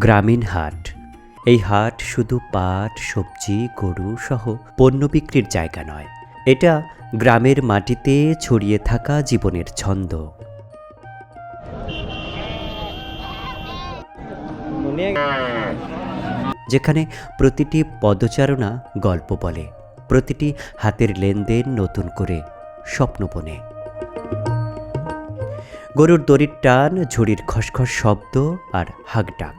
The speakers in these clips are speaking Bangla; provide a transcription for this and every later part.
গ্রামীণ হাট। এই হাট শুধু পাট, সবজি, গরু সহ পণ্য বিক্রির জায়গা নয়, এটা গ্রামের মাটিতে ছড়িয়ে থাকা জীবনের ছন্দ। যেখানে প্রতিটি পদচারণা গল্প বলে, প্রতিটি হাতের লেনদেন নতুন করে স্বপ্ন বনে। গরুর দড়ির টান, ঝুড়ির খসখস শব্দ আর হাঁকডাক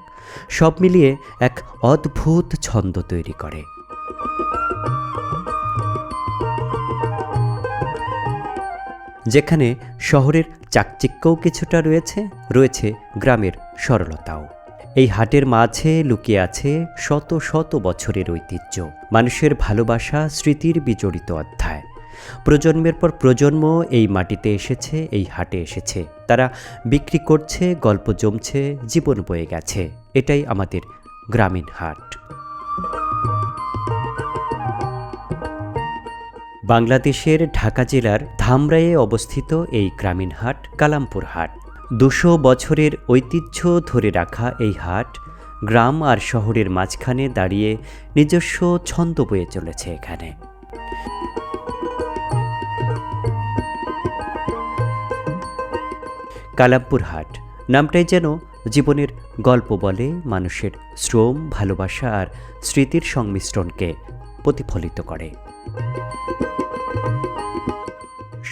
সব মিলিয়ে এক অদ্ভুত ছন্দ তৈরি করে। যেখানে শহরের চাকচিক্যও কিছুটা রয়েছে গ্রামের সরলতাও। এই হাটের মাঝে লুকিয়ে আছে শত শত বছরের ঐতিহ্য, মানুষের ভালোবাসা, স্মৃতির বিজড়িত অধ্যায়। প্রজন্মের পর প্রজন্ম এই মাটিতে এসেছে, এই হাটে এসেছে, তারা বিক্রি করছে, গল্প জমছে, জীবন বয়ে গেছে। এটাই আমাদের গ্রামীণ হাট। বাংলাদেশের ঢাকা জেলার ধামরাইয়ে অবস্থিত এই গ্রামীণ হাট কালামপুর হাট। ২০০ বছরের ঐতিহ্য ধরে রাখা এই হাট গ্রাম আর শহরের মাঝখানে দাঁড়িয়ে নিজস্ব ছন্দ বয়ে চলেছে এখানে। কালামপুর হাট নামটাই যেন জীবনের গল্প বলে, মানুষের শ্রম, ভালোবাসা আর স্মৃতির সংমিশ্রণকে প্রতিফলিত করে।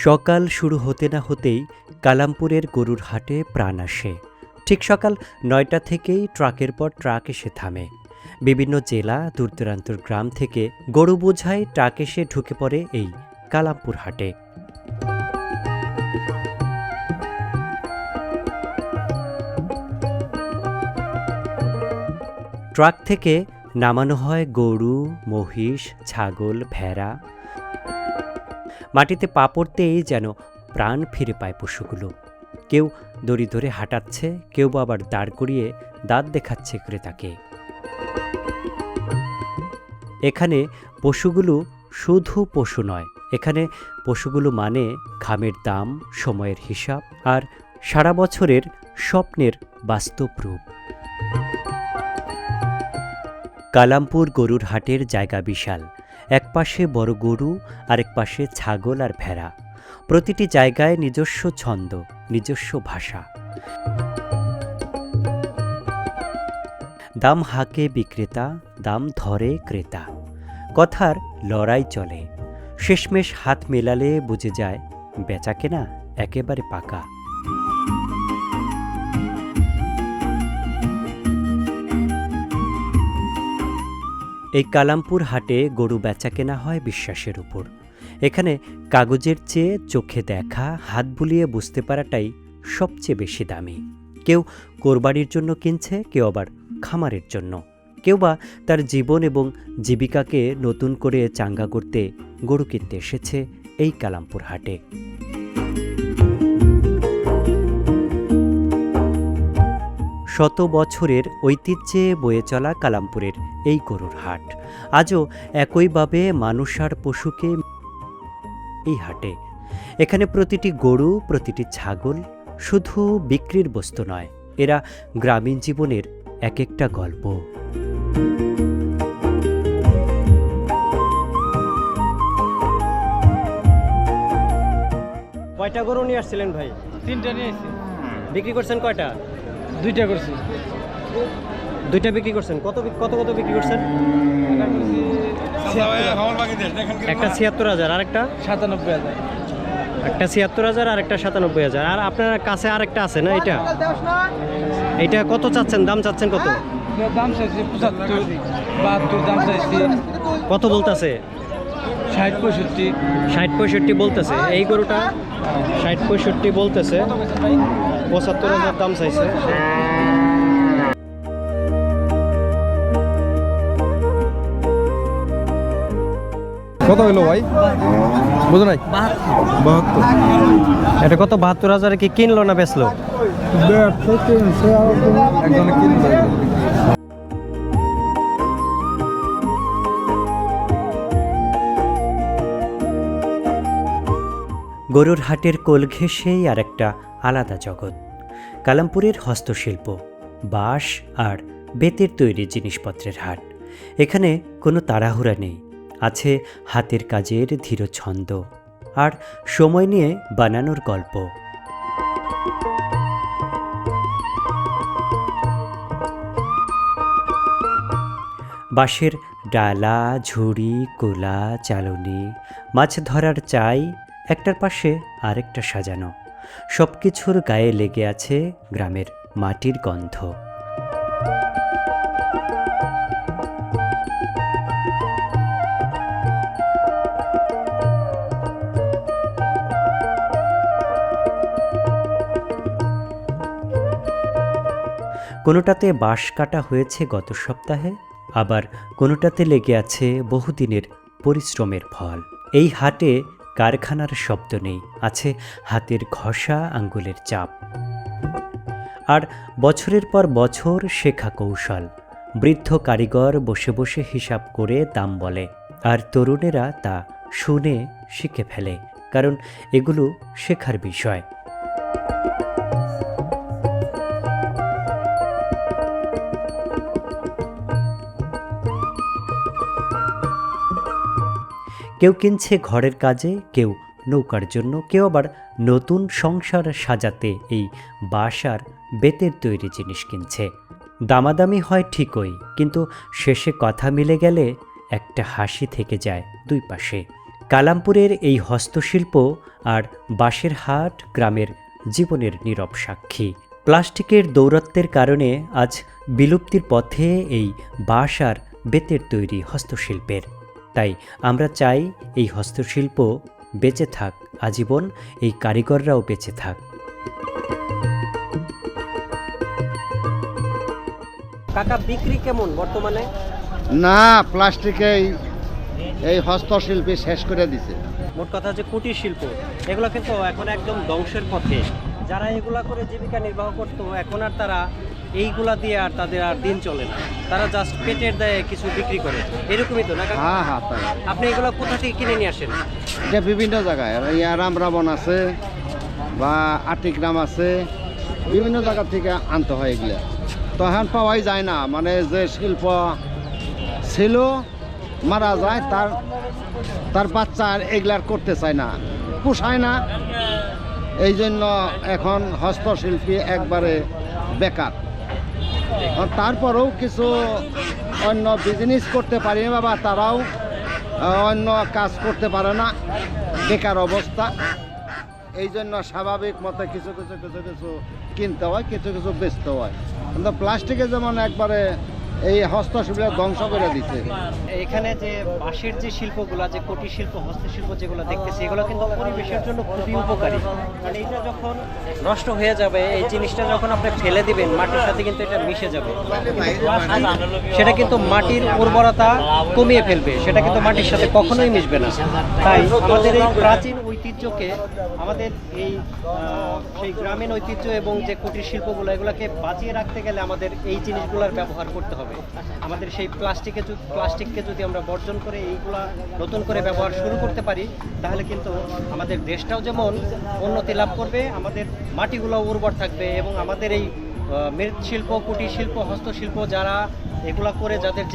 সকাল শুরু হতে না হতেই কালামপুরের গরুর হাটে প্রাণ আসে। ঠিক সকাল ৯টা থেকেই ট্রাকের পর ট্রাক এসে থামে। বিভিন্ন জেলা, দূরদূরান্তর গ্রাম থেকে গরু বোঝাই ট্রাক এসে ঢুকে পড়ে এই কালামপুর হাটে। ট্রাক থেকে নামানো হয় গরু, মহিষ, ছাগল, ভেড়া। মাটিতে পা পড়তেই যেন প্রাণ ফিরে পায় পশুগুলো। কেউ দড়ি ধরে হাঁটাচ্ছে, কেউ বা আবার দাঁড় করিয়ে দাঁত দেখাচ্ছে ক্রেতাকে। এখানে পশুগুলো শুধু পশু নয়, এখানে পশুগুলো মানে ঘামের দাম, সময়ের হিসাব আর সারা বছরের স্বপ্নের বাস্তব রূপ। কালামপুর গরুর হাটের জায়গা বিশাল। এক পাশে বড় গরু, আরেক পাশে ছাগল আর ভেড়া। প্রতিটি জায়গায় নিজস্ব ছন্দ, নিজস্ব ভাষা। দাম হাঁকে বিক্রেতা, দাম ধরে ক্রেতা। কথার লড়াই চলে। শেষমেশ হাত মেলালে বুঝে যায় বেচা কেনা একেবারে পাকা। এই কালামপুর হাটে গরু বেচা কেনা হয় বিশ্বাসের উপর। এখানে কাগজের চেয়ে চোখে দেখা, হাত বুলিয়ে বুঝতে পারাটাই সবচেয়ে বেশি দামি। কেউ কোরবানির জন্য কিনছে, কেউ আবার খামারের জন্য, কেউ বা তার জীবন এবং জীবিকাকে নতুন করে চাঙ্গা করতে গরু কিনতে এসেছে এই কালামপুর হাটে। শত বছরের ঐতিহ্যে বয়ে চলা কালামপুরের এই গরুর হাট আজও একইভাবে মানুষ আর পশুকে এই হাটে। এখানে প্রতিটি গরু, প্রতিটি ছাগল শুধু বিক্রির বস্তু নয়, এরা গ্রামীণ জীবনের এক একটা গল্প। কয়টা গরু নিয়ে আসছিলেন ভাই? 3টা নিয়ে এসেছি। বিক্রি করছেন কয়টা? 2টা করছি। 2টা বিক্রি করছেন। কত বিক্রি করছেন? একটা 76,000, আরেকটা 97,000। একটা 76,000 আর একটা 97,000। আর আপনার কাছে আরেকটা আছে না? এইটা কত চাচ্ছেন? দাম চাচ্ছেন কত? দাম চাইছি 75, 72 দাম চাইছি। কত বলতেছে? 60, 65 বলতেছে। এই গরুটা 60-65 বলতেছে, 75,000 দাম চাইছে। কত হলো ভাই? বুঝো নাই? 72। এটা কত? 72,000 কি কিনলো না বেচলো? একজনে কিনলো। গরুর হাটের কোল ঘেঁষেই আর একটা আলাদা জগৎ। কালামপুরের হস্তশিল্প, বাঁশ আর বেতের তৈরি জিনিসপত্রের হাট। এখানে কোনো তাড়াহুড়া নেই, আছে হাতের কাজের ধীর ছন্দ আর সময় নিয়ে বানানোর গল্প। বাঁশের ডালা, ঝুড়ি, কুলা, চালনি, মাছ ধরার চাই একটার পাশে আরেকটা সাজানো। সব কিছুর গায়ে লেগে আছে গ্রামের মাটির গন্ধ। কোনোটাতে বাঁশ কাটা হয়েছে গত সপ্তাহে, আবার কোনোটাতে লেগে আছে বহুদিনের পরিশ্রমের ফল। এই হাটে কারখানার শব্দ নেই, আছে হাতের ঘষা, আঙ্গুলের চাপ আর বছরের পর বছর শেখা কৌশল। বৃদ্ধ কারিগর বসে বসে হিসাব করে দাম বলে, আর তরুণেরা তা শুনে শিখে ফেলে, কারণ এগুলো শেখার বিষয়। কেউ কিনছে ঘরের কাজে, কেউ নৌকার জন্য, কেউ আবার নতুন সংসার সাজাতে এই বাঁশ আর বেতের তৈরি জিনিস কিনছে। দামাদামি হয় ঠিকই, কিন্তু শেষে কথা মিলে গেলে একটা হাসি থেকে যায় দুই পাশে। কালামপুরের এই হস্তশিল্প আর বাঁশের হাট গ্রামের জীবনের নীরব সাক্ষী। প্লাস্টিকের দৌরত্বের কারণে আজ বিলুপ্তির পথে এই বাঁশ আর বেতের তৈরি হস্তশিল্পের। তাই আমরা চাই এই হস্তশিল্প বেঁচে থাক আজীবন, এই কারিগররাও বেঁচে থাক। কাকা বিক্রি কেমন বর্তমানে? না, প্লাস্টিকে এই হস্তশিল্পী শেষ করে দিছে। মোট কথা যে কুটির শিল্প, এগুলো কিন্তু এখন একদম ধ্বংসের পথে। যারা এগুলা করে জীবিকা নির্বাহ করতো, এখন আর তারা এইগুলা দিয়ে আর তাদের আর দিন চলে না। তারা জাস্ট পেটের দায়ে কিছু বিক্রি করে, এরকমই তো না কাকা? হ্যাঁ হ্যাঁ, তাই। আপনি এগুলো কোথা থেকে কিনে নিয়ে আসেন? এটা বিভিন্ন জায়গায়, রামরাবণ আছে বা আটিগ্রাম আছে, বিভিন্ন জায়গা থেকে আনতে হয় এগুলো। তো এখন পাওয়াই যায় না, মানে যে শিল্প ছিল মারা যায়, তার বাচ্চা আর এগুলার করতে চায় না, পোষায় না। এই জন্য এখন হস্তশিল্পী একবারে বেকার। তারপরেও কিছু অন্য বিজনেস করতে পারি না, বাবা তারাও অন্য কাজ করতে পারে না, বেকার অবস্থা। এই জন্য স্বাভাবিক মতে কিছু কিছু কিছু কিছু কিনতে হয়, কিছু কিছু বেচতে হয়। কিন্তু প্লাস্টিকে যেমন একবারে এই হস্তশিল্প ধ্বংস করে দিচ্ছে। এখানে যে বাঁশের যে শিল্পগুলো, যে কুটির শিল্প, হস্তশিল্প যেগুলো দেখতেছি, এগুলো কিন্তু পরিবেশের জন্য খুবই উপকারী। কারণ এইটা যখন নষ্ট হয়ে যাবে, এই জিনিসটা যখন আপনি ফেলে দিবেন, মাটির সাথে কিন্তু এটা মিশে যাবে। সেটা কিন্তু মাটির উর্বরতা কমিয়ে ফেলবে, সেটা কিন্তু মাটির সাথে কখনোই মিশবে না। তাই আমাদের এই প্রাচীন ঐতিহ্যকে, আমাদের এই সেই গ্রামীণ ঐতিহ্য এবং যে কুটির শিল্পগুলো, এগুলোকে বাঁচিয়ে রাখতে গেলে আমাদের এই জিনিসগুলোর ব্যবহার করতে হবে। আমাদের সেই প্লাস্টিককে যদি আমরা বর্জন করে এইগুলা নতুন করে ব্যবহার শুরু করতে পারি, তাহলে কিন্তু আমাদের দেশটাও যেমন উন্নতি লাভ করবে, আমাদের মাটিগুলো উর্বর থাকবে, এবং আমাদের এই মৃৎশিল্প, কুটির শিল্প, হস্তশিল্প যারা এগুলা করে যাদের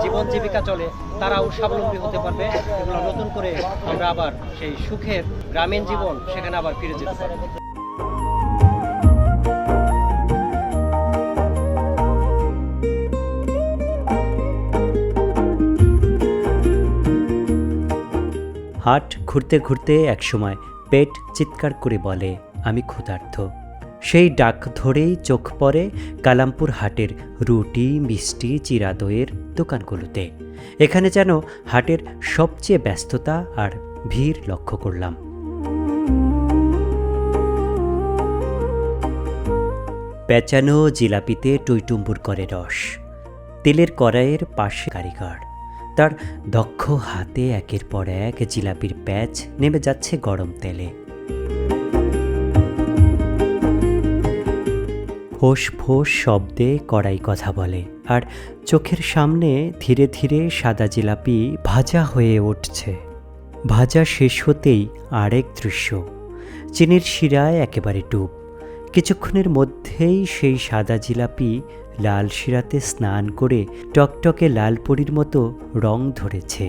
জীবন জীবিকা চলে, তারাও স্বাবলম্বী হতে পারবে। এগুলো নতুন করে আমরা আবার সেই সুখের গ্রামীণ জীবন সেখানে আবার ফিরে যেতে পারবো। হাট ঘুরতে ঘুরতে একসময় পেট চিৎকার করে বলে, আমি ক্ষুধার্ত। সেই ডাক ধরেই চোখ পড়ে কালামপুর হাটের রুটি, মিষ্টি, চিরা দইয়ের দোকানগুলোতে। এখানে যেন হাটের সবচেয়ে ব্যস্ততা আর ভিড় লক্ষ্য করলাম। পেঁচানো জিলাপিতে টইটুম্বুর করে রস, তেলের কড়াইয়ের পাশে কারিগর, তার দক্ষ হাতে একের পর এক জিলাপির প্যাচ নেমে যাচ্ছে গরম তেলে। ফোঁস ফোঁস শব্দে কড়াই কথা বলে, আর চোখের সামনে ধীরে ধীরে সাদা জিলাপি ভাজা হয়ে উঠছে। ভাজা শেষ হতেই আরেক দৃশ্য, চিনির শিরায় একেবারে ডুব, কিছুক্ষণের মধ্যেই সেই সাদা জিলাপি লাল শিরাতে স্নান করে টকটকে লাল পরীর মতো রং ধরেছে।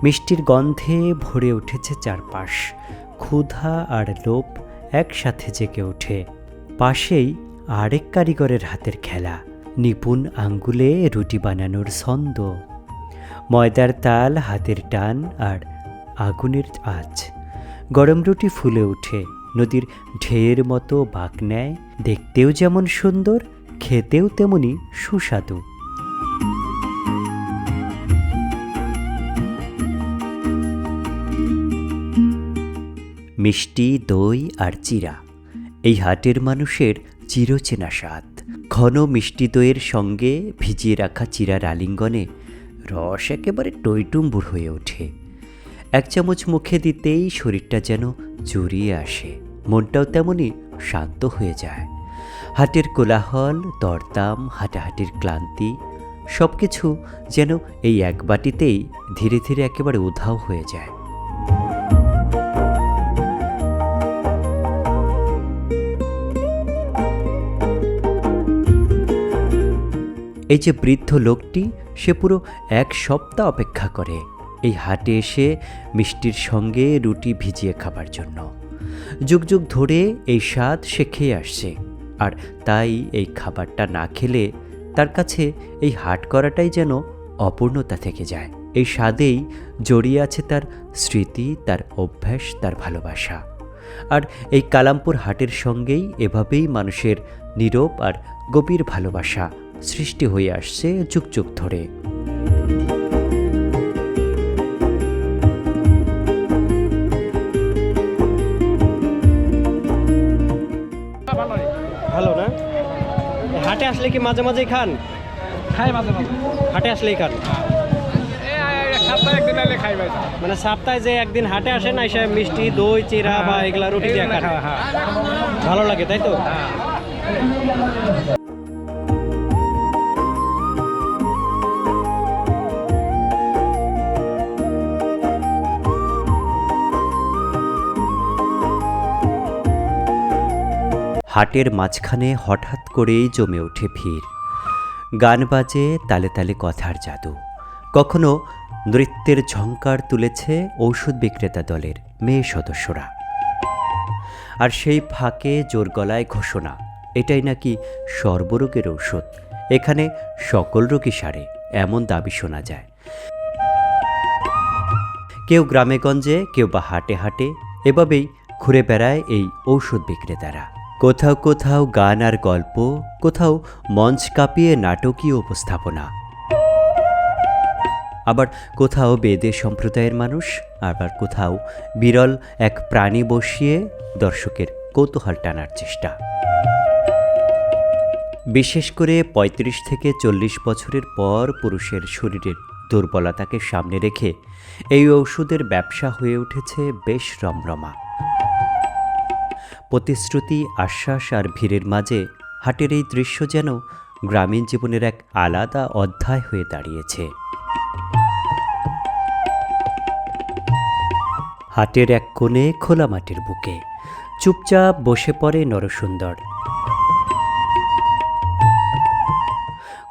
মিষ্টির গন্ধে ভরে উঠেছে চারপাশ। ক্ষুধা আর লোভ একসাথে জেগে ওঠে। পাশেই আরেক কারিগরের হাতের খেলা, নিপুণ আঙ্গুলে রুটি বানানোর ছন্দ, ময়দার তাল, হাতের টান আর আগুনের আঁচ। গরম রুটি ফুলে ওঠে, নদীর ঢেউয়ের মতো বাঁক নেয়। দেখতেও যেমন সুন্দর, খেতেও তেমনি সুস্বাদু। মিষ্টি, দই আর চিরা এই হাটের মানুষের চিরচেনা স্বাদ। ঘন মিষ্টি দইয়ের সঙ্গে ভিজিয়ে রাখা চিরার আলিঙ্গনে রস একেবারে টইটুম্বুর হয়ে ওঠে। এক চামচ মুখে দিতেই শরীরটা যেন জড়িয়ে আসে, মনটাও তেমনি শান্ত হয়ে যায়। হাটের কোলাহল, দরদাম, হাঁটাহাটির ক্লান্তি সব কিছু যেন এই এক বাটিতেই ধীরে ধীরে একেবারে উধাও হয়ে যায়। এই যে বৃদ্ধ লোকটি, সে পুরো এক সপ্তাহ অপেক্ষা করে এই হাটে এসে মিষ্টির সঙ্গে রুটি ভিজিয়ে খাবার জন্য। যুগ যুগ ধরে এই স্বাদ সে খেয়ে আসছে, আর তাই এই খাবারটা না খেলে তার কাছে এই হাট করাটাই যেন অপূর্ণতা থেকে যায়। এই স্বাদেই জড়িয়ে আছে তার স্মৃতি, তার অভ্যাস, তার ভালোবাসা। আর এই কালামপুর হাটের সঙ্গেই এভাবেই মানুষের নীরব আর গভীর ভালোবাসা সৃষ্টি হয়ে আসছে যুগ যুগ ধরে। ভালো না? হাটে আসলে কি মাঝে মাঝেই খান? খাই মাঝে মাঝে। হাটে আসলেই খান? সপ্তাহে একদিন এলে খাই ভাই। মানে সপ্তাহে যে একদিন হাটে আসে না, এসে মিষ্টি, দই, চিরা বা এগুলা রুটি দিয়ে খান, ভালো লাগে তাই তো? হাটের মাঝখানে হঠাৎ করেই জমে ওঠে ভিড়। গান বাজে, তালে তালে কথার জাদু। কখনো নৃত্যের ঝঙ্কার তুলেছে ঔষধ বিক্রেতা দলের মেয়ে সদস্যরা। আর সেই ফাঁকে জোর গলায় ঘোষণা, এটাই নাকি সর্বরোগের ঔষধ, এখানে সকল রোগই সারে, এমন দাবি শোনা যায়। কেউ গ্রামে গঞ্জে, কেউ বা হাটে হাটে এভাবেই ঘুরে বেড়ায় এই ঔষধ বিক্রেতারা। কোথাও কোথাও গান আর গল্প, কোথাও মঞ্চ কাঁপিয়ে নাটকীয় উপস্থাপনা, আবার কোথাও বেদে সম্প্রদায়ের মানুষ, আবার কোথাও বিরল এক প্রাণী বসিয়ে দর্শকের কৌতূহল টানার চেষ্টা। বিশেষ করে ৩৫ থেকে ৪০ বছরের পর পুরুষের শরীরের দুর্বলতাকে সামনে রেখে এই ঔষধের ব্যবসা হয়ে উঠেছে বেশ রমরমা। প্রতিশ্রুতি, আশ্বাস আর ভিড়ের মাঝে হাটের এই দৃশ্য যেন গ্রামীণ জীবনের এক আলাদা অধ্যায় হয়ে দাঁড়িয়েছে। হাটের এক কোণে খোলা মাঠের বুকে চুপচাপ বসে পড়ে নরসুন্দর।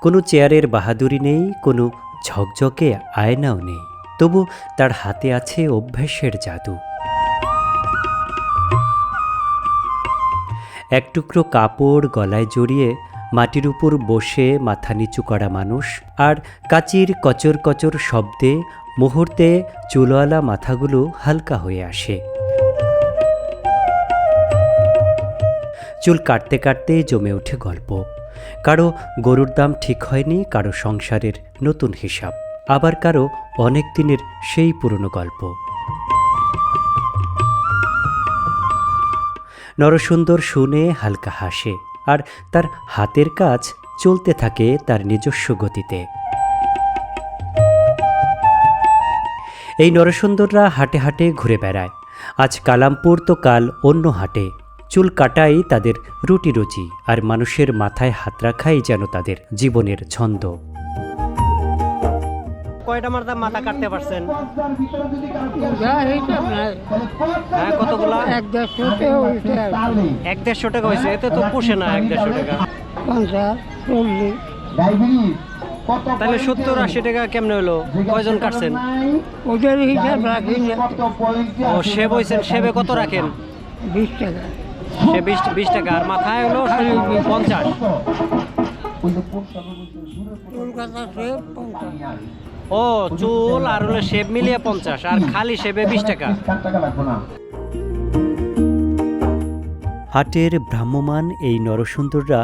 কোনো চেয়ারের বাহাদুরি নেই, কোনো ঝকঝকে আয়নাও নেই, তবু তার হাতে আছে অভ্যাসের জাদু। এক টুকরো কাপড় গলায় জড়িয়ে মাটির উপর বসে মাথা নিচু করা মানুষ, আর কাচির কচর কচর শব্দে মুহূর্তে চুলওয়ালা মাথাগুলো হালকা হয়ে আসে। চুল কাটতে কাটতে জমে ওঠে গল্প। কারো গরুর দাম ঠিক হয়নি, কারো সংসারের নতুন হিসাব, আবার কারো অনেক দিনের সেই পুরনো গল্প। নরসুন্দর শুনে হালকা হাসে, আর তার হাতের কাজ চলতে থাকে তার নিজস্ব গতিতে। এই নরসুন্দররা হাটে হাটে ঘুরে বেড়ায়। আজ কালামপুর তো কাল অন্য হাটে। চুল কাটাই তাদের রুটি রুজি, আর মানুষের মাথায় হাত রাখাই যেন তাদের জীবনের ছন্দ। কয়টা মাথা কাটতে পারছেন? যা হিসাব নাই হ্যাঁ, কতগুলা? 150 হয়েছে 150 টাকা হয়েছে, এতে তো পোষে না 150 টাকা। 50 40 তাহলে 70-80 টাকা কেমনে হলো? কয়জন কাটছেন? ওদের হিসাব রাখি না। ও সেব হয়েছেন, সেবে কত রাখেন? 20 টাকা সে 20 টাকা, আর মাথায় হলো 50। কলকাতা সে 50 ও চুল আর হলো শেভ মিলিয়ে 50, আর খালি শেভে 20 টাকা। হাটের ভ্রাম্যমান এই নরসুন্দররা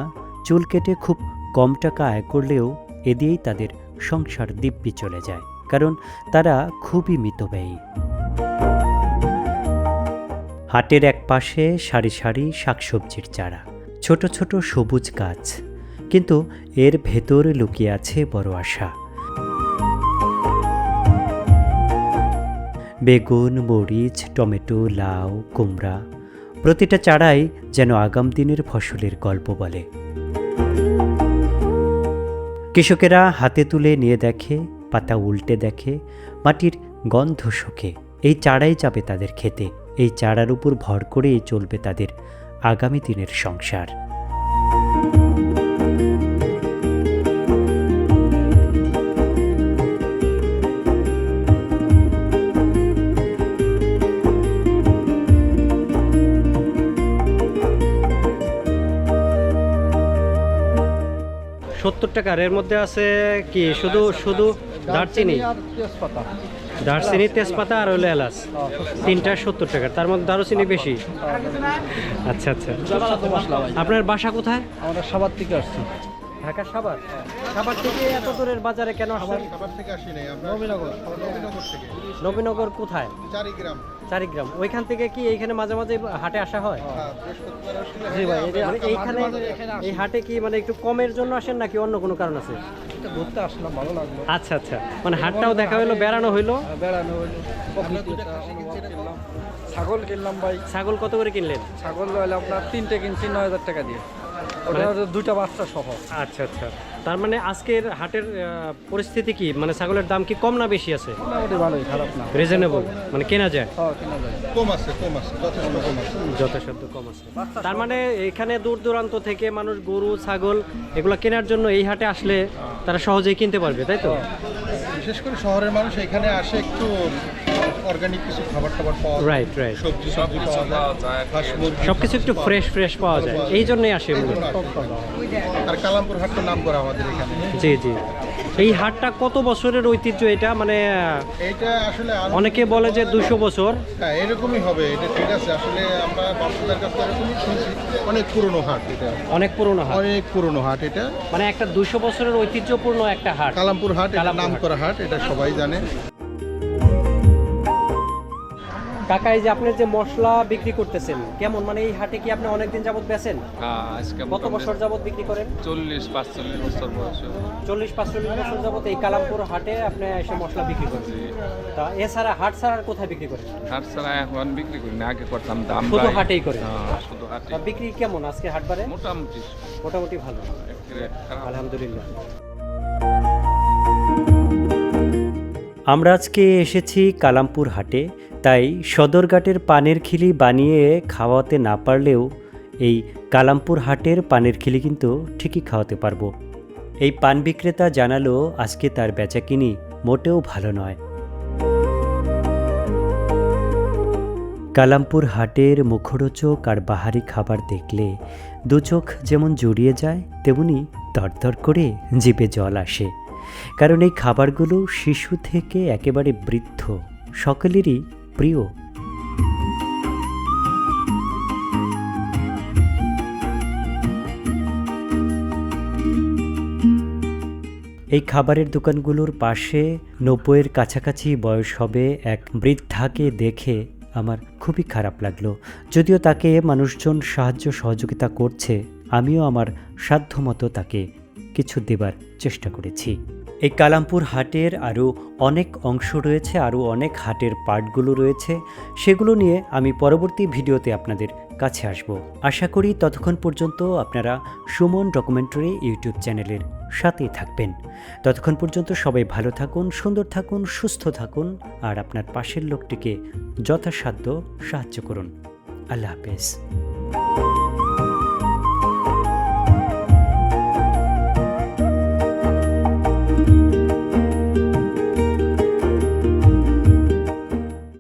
চুল কেটে খুব কম টাকা আয় করলেও এ দিয়েই তাদের সংসার দিব্যি চলে যায়, কারণ তারা খুবই মিতব্যয়ী। হাটের এক পাশে সারি সারি শাকসবজির চারা, ছোট ছোট সবুজ গাছ, কিন্তু এর ভেতর লুকিয়ে আছে বড় আশা। বেগুন, মরিচ, টমেটো, লাউ, কুমড়া, প্রতিটা চারাই যেন আগাম দিনের ফসলের গল্প বলে। কৃষকেরা হাতে তুলে নিয়ে দেখে, পাতা উল্টে দেখে, মাটির গন্ধ শোকে। এই চারাই যাবে তাদের খেতে, এই চারার উপর ভর করেই চলবে তাদের আগামী দিনের সংসার। টাকার এর মধ্যে আছে কি? শুধু দারচিনি, দারচিনি, তেজপাতা আর হলো এলাচ, তিনটা 70 টাকা। তার মধ্যে দারুচিনি বেশি। আচ্ছা আচ্ছা, আপনার বাসা কোথায়? আমরা সাভার থেকে আসছি। ঢাকা সাভার? সাভার থেকে এত দূরের বাজারে কেন আসছেন? খাবার থেকে আসি নাই আমরা, নবীনগর থেকে নবীনগর কোথায়? চারিগ্রাম। চারিগ্রাম। ওইখান থেকে কি এইখানে মাঝে মাঝে হাটে আসা হয়? হ্যাঁ, বৃহস্পতিবার আসলে জি ভাই, মানে এইখানে এই হাটে কি মানে একটু কমের জন্য আসেন নাকি অন্য কোনো কারণ আছে? ঘুরতে আসলাম, ভালো লাগলো। আচ্ছা আচ্ছা, মানে হাটটাও দেখা হইলো, বেড়ানো হইলো। বেড়ানো হইলো, ছাগল কিনলাম ভাই। ছাগল কত করে কিনলেন? ছাগল হলে আপনার 3টে কিনছি 9000 টাকা দিয়ে, ওটা দুইটা বাচ্চা সহ। আচ্ছা আচ্ছা, তার মানে আজকের হাটের পরিস্থিতি কি, মানে ছাগলের দাম কি কম না বেশি আছে? মোটামুটি ভালোই, খারাপ না। রিজনেবল, মানে কেনা যায়? হ্যাঁ, কেনা যায়। কম আছে, যথেষ্ট কম আছে। যথাসাধ্য কম আছে। তার মানে এখানে দূর দূরান্ত থেকে মানুষ গরু ছাগল এগুলো কেনার জন্য এই হাটে আসলে তারা সহজেই কিনতে পারবে, তাই তো? বিশেষ করে শহরের মানুষ এখানে আসে একটু অর্গানিক কিছু খাবার টাবার পাওয়া যায়, রাইট রাইট, সবজি পাওয়া যায়, হাঁস মুরগি সবকিছু একটু ফ্রেশ পাওয়া যায়, এই জন্যই আসে মূলত। আর কালামপুর হাট তো নাম করা আমাদের এখানে। জি জি, এই হাটটা কত বছরের ঐতিহ্য এটা? মানে এইটা আসলে অনেকে বলে যে 200 বছর। হ্যাঁ, এরকমই হবে, এটা ঠিক আছে। আসলে আমরা বাচ্চাদের কাছে এরকমই শুনছি, অনেক পুরনো হাট এটা, অনেক পুরনো হাট, অনেক পুরনো হাট এটা, মানে একটা 200 বছরের ঐতিহ্যপূর্ণ একটা হাট, কালামপুর হাট, এটা কালামপুর নাম হাট। করা হাট, এটা সবাই জানে। কাকা, এই যে আপনি যে মশলা বিক্রি করতেছেন কেমন, মানে এই হাটে কি আপনি অনেকদিন যাবত বেচেন? আজকে কত বছর যাবত বিক্রি করেন? 40-45 বছর বয়স। 40-45 বছর যাবত এই কালামপুর হাটে আপনি এসে মশলা বিক্রি করেন। তা এছাড়া হাট ছাড়া আর কোথায় বিক্রি করেন? হাট ছাড়া এখন বিক্রি করি না, আগে করতাম দাম শুধু ভাই। হাটেই করেন? হ্যাঁ, শুধু হাটে। তা বিক্রি কেমন আজকে হাটবারে? মোটামুটি মোটামুটি ভালো, একেবারে খারাপ। আলহামদুলিল্লাহ। আমরা আজকে এসেছি কালামপুর হাটে, তাই সদরঘাটের পানের খিলি বানিয়ে খাওয়াতে না পারলেও এই কালামপুর হাটের পানের খিলি কিন্তু ঠিকই খাওয়াতে পারবো। এই পান বিক্রেতা জানালো আজকে তার বেচাকিনি মোটেও ভালো নয়। কালামপুর হাটের মুখরোচক আর বাহারি খাবার দেখলে দু চোখ যেমন জুড়িয়ে যায়, তেমনি দরদর করে জিভে জল আসে, কারণ এই খাবারগুলো শিশু থেকে একেবারে বৃদ্ধ সকলেরই প্রিয়। এই খাবারের দোকানগুলোর পাশে 90-এর কাছাকাছি বয়স হবে এক বৃদ্ধাকে দেখে আমার খুবই খারাপ লাগলো। যদিও তাকে মানুষজন সাহায্য সহযোগিতা করছে, আমিও আমার সাধ্যমতো তাকে কিছু দেবার চেষ্টা করেছি। এই কালামপুর হাটের আরও অনেক অংশ রয়েছে, আরও অনেক হাটের পার্টগুলো রয়েছে, সেগুলো নিয়ে আমি পরবর্তী ভিডিওতে আপনাদের কাছে আসব। আশা করি ততক্ষণ পর্যন্ত আপনারা সুমন ডকুমেন্টারি ইউটিউব চ্যানেলের সাথেই থাকবেন। ততক্ষণ পর্যন্ত সবাই ভালো থাকুন, সুন্দর থাকুন, সুস্থ থাকুন আর আপনার পাশের লোকটিকে যথাসাধ্য সাহায্য করুন। আল্লাহ হাফেজ।